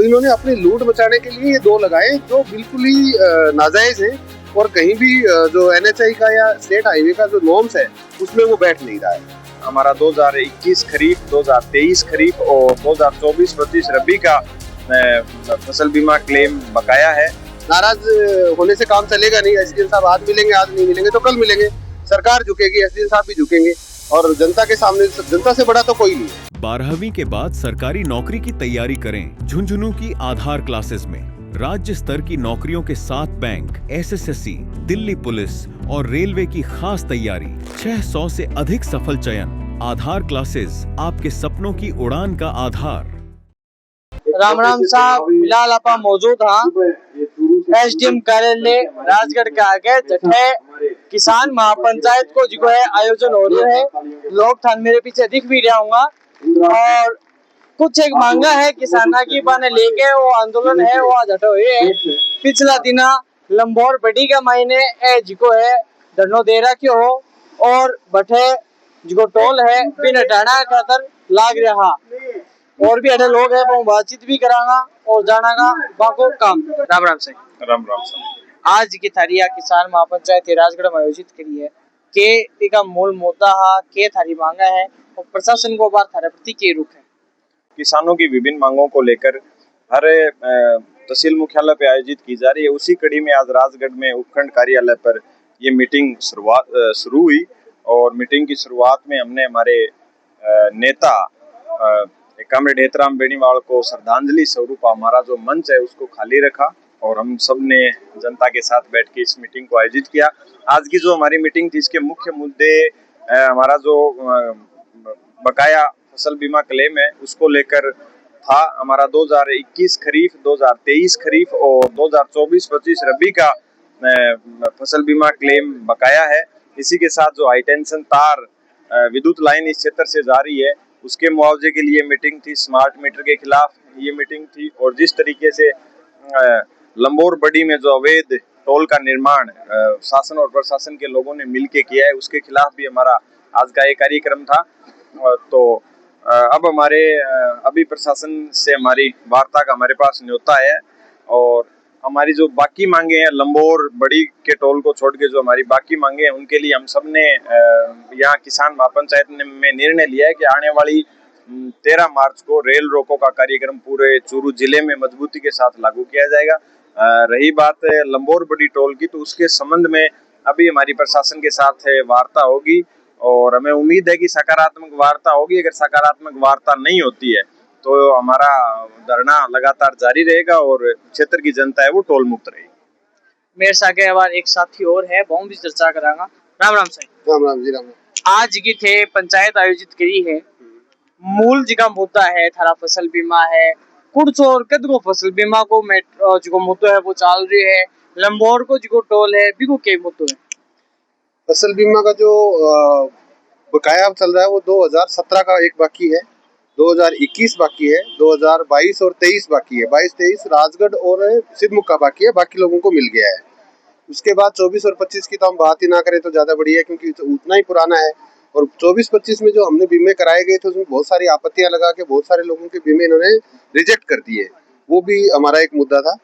इन्होंने अपनी लूट मचाने के लिए ये दो लगाए जो बिल्कुल ही नाजायज है और कहीं भी जो एनएचआई का या स्टेट हाईवे का जो नॉर्म्स है उसमें वो बैठ नहीं रहा है। हमारा 2021 खरीफ, 2023 खरीफ और 2024-25 रबी का फसल बीमा क्लेम बकाया है। नाराज होने से काम चलेगा नहीं। एसडीएम साहब आज मिलेंगे, आज नहीं मिलेंगे तो कल मिलेंगे। सरकार झुकेगी, एसडीएम साहब भी झुकेंगे और जनता के सामने जनता से बड़ा तो कोई नहीं। 12वीं के बाद सरकारी नौकरी की तैयारी करें झुंझुनू की आधार क्लासेस में। राज्य स्तर की नौकरियों के साथ बैंक, एसएससी, दिल्ली पुलिस और रेलवे की खास तैयारी। 600 से अधिक सफल चयन। आधार क्लासेस आपके सपनों की उड़ान का आधार। राम राम साहब, फिलहाल आप मौजूद हाँ एसडीएम कार्यालय राजगढ़ के आगे जठे किसान महापंचायत को जो है आयोजन हो रहा है। लोग थान मेरे पीछे दिख भी रहा हूँ और कुछ एक मांगा है किसाना की बने लेके वो आंदोलन है वो आज हटो है। पिछला दिना लंबोर बड़ी का मायने जिको है धरनो दे रहा क्यों हो और बठे जो टोल है बिन हटाना खातर लाग रहा और भी अड़े लोग है वो बातचीत भी कराना और जानागा बाको काम। राम राम से राम राम साहब। आज की थारिया किसान महापंचायत राजगढ़ में आयोजित करी है के का मूल मुद्दा हा के थारी मांगा है और प्रशासन को बार थारे प्रति के रुख है। किसानों की विभिन्न मांगों को लेकर हर तहसील मुख्यालय पे आयोजित की जा रही है। उसी कड़ी में आज राजगढ़ में उपखंड कार्यालय पर ये मीटिंग शुरू हुई और मीटिंग की शुरुआत में हमने हमारे नेता कॉमरेड हेतराम बेनीवाल को श्रद्धांजलि स्वरूप हमारा जो मंच है उसको खाली रखा और हम सब ने जनता के साथ बैठ के इस मीटिंग को आयोजित किया। आज की जो हमारी मीटिंग थी इसके मुख्य मुद्दे हमारा जो बकाया फसल बीमा क्लेम है उसको लेकर था। हमारा 2021 खरीफ, 2023 खरीफ और 2024-25 रबी का फसल बीमा क्लेम बकाया है। इसी के साथ जो हाई टेंशन तार विद्युत लाइन इस क्षेत्र से जा रही है उसके मुआवजे के लिए मीटिंग थी। स्मार्ट मीटर के खिलाफ ये मीटिंग थी और जिस तरीके से लंबोर बड़ी में जो अवैध टोल का निर्माण शासन और प्रशासन के लोगों ने मिलकर किया है उसके खिलाफ भी हमारा आज का एक कार्यक्रम था। तो अब हमारे अभी प्रशासन से हमारी वार्ता का हमारे पास न्योता है और हमारी जो बाकी मांगे हैं लंबोर बड़ी के टोल को छोड़ के जो हमारी बाकी मांगे हैं उनके लिए हम सब ने यहाँ किसान महापंचायत में निर्णय लिया है कि आने वाली 13 मार्च को रेल रोको का कार्यक्रम पूरे चूरू जिले में मजबूती के साथ लागू किया जाएगा। रही बात लंबोर बड़ी टोल की तो उसके संबंध में अभी हमारी प्रशासन के साथ वार्ता होगी और हमें उम्मीद है कि सकारात्मक वार्ता होगी। अगर सकारात्मक वार्ता नहीं होती है तो हमारा धरना लगातार जारी रहेगा और क्षेत्र की जनता है वो टोल मुक्त रहेगी। मेरे साथ एक साथी और है बहुत भी चर्चा करांगा। राम राम साहब। राम राम जी। राम आज की थे पंचायत आयोजित करी है। मूल जगह मुद्दा है थारा फसल बीमा है कुछ और कद को फसल बीमा को जो मुद्दा है वो चाल रही है। लंबोर को जो टोल है बिको के मुद्दों है। फसल बीमा का जो बकाया चल रहा है वो 2017 का एक बाकी है, 2021 बाकी है, 2022 और 23 बाकी है। 22-23 राजगढ़ और सिद्धमुख का बाकी है, बाकी लोगों को मिल गया है। उसके बाद 24 और 25 की तो हम बात ही ना करें तो ज़्यादा बढ़िया है क्योंकि उतना ही पुराना है। और 24-25 में जो हमने बीमे कराए गए थे उसमें बहुत सारी आपत्तियां लगा के बहुत सारे लोगों के बीमे इन्होंने रिजेक्ट कर दिए। वो भी हमारा एक मुद्दा था।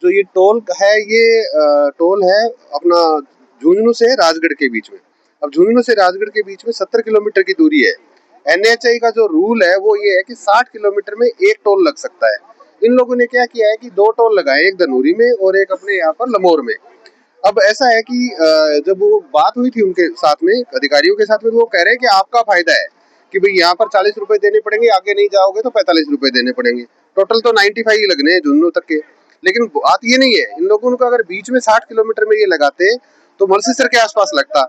जो ये टोल है ये टोल है अपना झुंझुनू से राजगढ़ के बीच में। अब झुंझुनू से राजगढ़ के बीच में 70 किलोमीटर की दूरी है। एनएचआई का जो रूल है वो ये है कि 60 किलोमीटर में एक टोल लग सकता है। इन लोगों ने क्या किया है कि 2 टोल लगाए, एक धनूरी में और एक अपने यहाँ पर लमोर में। अब ऐसा है कि जब वो बात हुई थी उनके साथ में अधिकारियों के साथ में वो कह रहे हैं कि आपका फायदा है कि भाई यहाँ पर 40 रुपए देने पड़ेंगे, आगे नहीं जाओगे तो 45 रुपए देने पड़ेंगे। टोटल तो 95 ही लगने हैं झुंझुनू तक के। लेकिन बात ये नहीं है, इन लोगों को अगर बीच में 60 किलोमीटर में ये लगाते तो मलसीसर के आसपास लगता।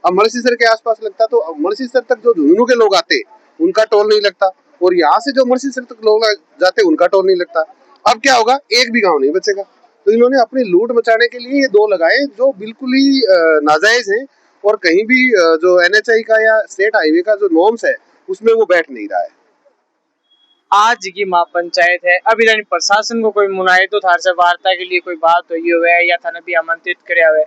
अब मलसीसर के आसपास लगता तो मलसीसर तक जो झुंझुनू के लोग आते उनका टोल नहीं लगता और यहाँ से जो मलसीसर तक लोग जाते उनका टोल नहीं लगता। अब क्या होगा, एक भी गाँव नहीं बचेगा। तो इन्होंने अपनी लूट मचाने के लिए ये 2 लगाए जो बिल्कुल ही नाजायज हैं और कहीं भी जो एनएचआई का या स्टेट हाईवे का जो नॉर्म्स है उसमें वो बैठ नहीं रहा है। आज की महापंचायत है, अभी प्रशासन को कोई मुनाई तो थार से वार्ता के लिए कोई बात हुई है या थाने भी आमंत्रित कराया हुआ है?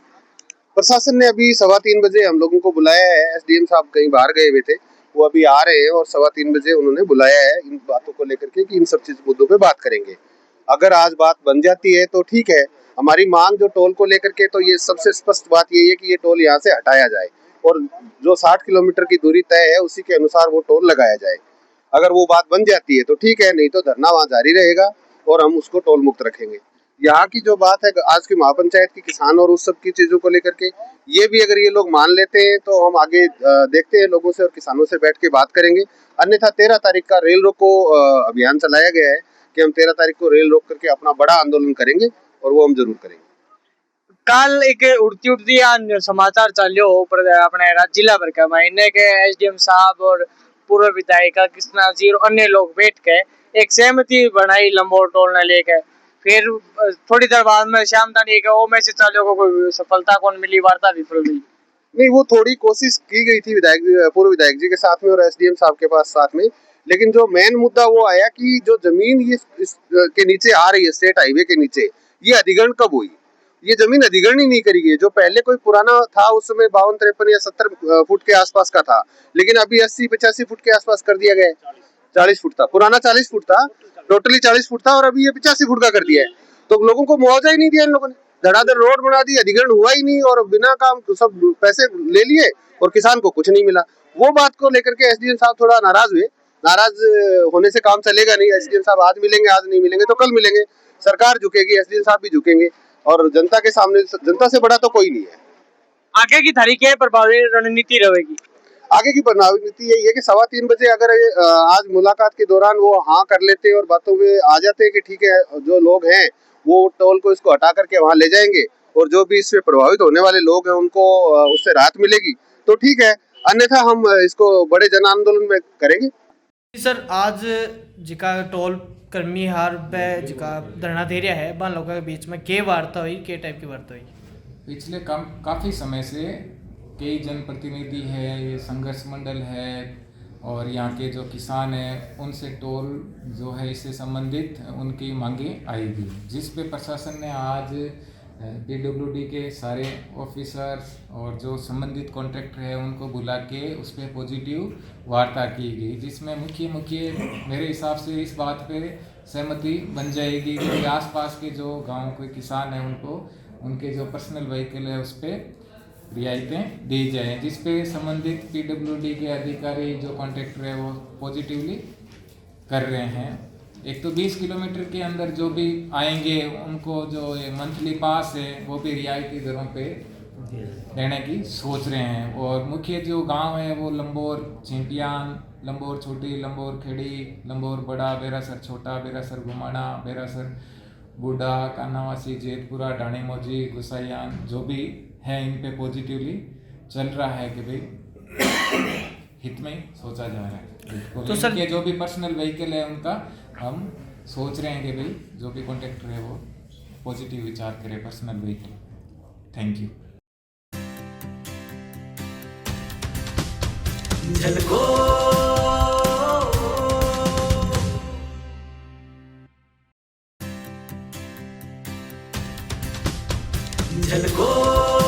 प्रशासन ने अभी 3:15 बजे हम लोगों को बुलाया है। एसडीएम साहब कहीं बाहर गए हुए थे, वो अभी आ रहे हैं और 3:15 बजे उन्होंने बुलाया है इन बातों को लेकर के कि इन सब चीज मुद्दों पे बात करेंगे। अगर आज बात बन जाती है तो ठीक है। हमारी मांग जो टोल को लेकर के, तो ये सबसे स्पष्ट बात यही है कि ये टोल यहाँ से हटाया जाए और जो 60 किलोमीटर की दूरी तय है उसी के अनुसार वो टोल लगाया जाए। अगर वो बात बन जाती है तो ठीक है, नहीं तो धरना वहाँ जारी रहेगा और हम उसको टोल मुक्त रखेंगे। यहाँ की जो बात है आज की महापंचायत की किसान और उस सब की चीजों को लेकर के, ये भी अगर ये लोग मान लेते हैं तो हम आगे देखते हैं, लोगों से और किसानों से बैठ के बात करेंगे। अन्यथा 13 तारीख का रेल रोको अभियान चलाया गया है कि हम 13 तारीख को रेल रोक करके अपना बड़ा आंदोलन करेंगे और वो हम जरूर करेंगे। कल एक उड़ती उड़ती समाचार चलो अपने जिला भर का महीने के एसडीएम साहब और पूर्व विधायिका कृष्णा जी और अन्य लोग बैठ के एक सहमति बनाई लंबोर टोल ने लेकर। फिर थोड़ी देर बाद में श्याम दानी के वो मैसेज चालू को कोई सफलता कौन मिली, वार्ता विफल हुई। नहीं, वो थोड़ी कोशिश की गई थी पूर्व विधायक जी के साथ में और एसडीएम साहब के पास साथ में, लेकिन जो मेन मुद्दा वो आया कि जो जमीन ये के नीचे आ रही है, स्टेट हाईवे के नीचे, ये अधिग्रहण कब हुई? ये जमीन अधिग्रहण ही नहीं करी गई। जो पहले कोई पुराना था उस समय 52-53 या 70 फुट के आसपास का था, लेकिन अभी 80-85 फुट के आसपास कर दिया गया है। 40 फुट था पुराना, 40 फुट था, टोटली 40 फुट था और अभी ये 85 फुट का कर दिया है। तो लोगों को मुआवजा ही नहीं दिया इन लोगों ने, धड़ाधड़ रोड बना दी, अधिग्रहण हुआ ही नहीं और बिना काम सब पैसे ले लिए और किसान को कुछ नहीं मिला। वो बात को लेकर के एसडीएम साहब थोड़ा नाराज हुए। नाराज होने से काम चलेगा नहीं। एसडीएम साहब आज मिलेंगे, आज नहीं मिलेंगे तो कल मिलेंगे, सरकार झुकेगी, एसडीएम साहब भी झुकेंगे और जनता के सामने, जनता से बड़ा तो कोई नहीं है। आगे की तारीख है, प्रभावी रणनीति रहेगी। आगे की प्रभावी नीति यही है कि 3:15 बजे अगर आज मुलाकात के दौरान वो हाँ कर लेते और बातों में आ जाते कि ठीक है, जो लोग हैं वो टोल को इसको हटा करके वहां ले जाएंगे और जो भी इससे प्रभावित होने वाले लोग हैं उनको उससे राहत मिलेगी तो ठीक है, अन्यथा हम इसको बड़े जन आंदोलन में करेंगे। सर, आज जिका टोल कर्मी हार पे जिका धरना दे रहा है बान लोगों के बीच में के वार्ता हुई, के टाइप की वार्ता हुई? पिछले काफ़ी समय से कई जनप्रतिनिधि है, ये संघर्ष मंडल है और यहाँ के जो किसान हैं उनसे टोल जो है इससे संबंधित उनकी मांगें आई थी, जिस पे प्रशासन ने आज पीडब्ल्यूडी के सारे ऑफिसर्स और जो संबंधित कॉन्ट्रैक्टर है उनको बुला के उस पर पॉजिटिव वार्ता की गई, जिसमें मुख्य मेरे हिसाब से इस बात पे सहमति बन जाएगी कि आसपास के जो गाँव के किसान हैं उनको उनके जो पर्सनल व्हीकल है उस पर रियायतें दी जाएँ, जिस पे संबंधित पीडब्ल्यूडी के अधिकारी जो कॉन्ट्रैक्टर है वो पॉजिटिवली कर रहे हैं। एक तो 20 किलोमीटर के अंदर जो भी आएंगे उनको जो मंथली पास है वो भी रियायती दरों पे देने की सोच रहे हैं। और मुख्य जो गांव है वो लंबोर चिंटियान, लंबोर छोटी, लंबोर खेड़ी, लंबोर बड़ा, बेरासर छोटा, बेरासर घुमाना, बेरासर बूढ़ा, कानावासी, जेतपुरा, ढाणी मौजी, गुसाईयान जो भी है इन पे पॉजिटिवली चल रहा है कि भाई हित में सोचा जा रहा है। तो सर, ये जो भी पर्सनल व्हीकल है उनका हम सोच रहे हैं कि भाई जो भी कॉन्ट्रैक्टर है वो पॉजिटिव विचार करे personal vehicle. Thank you. Jhalko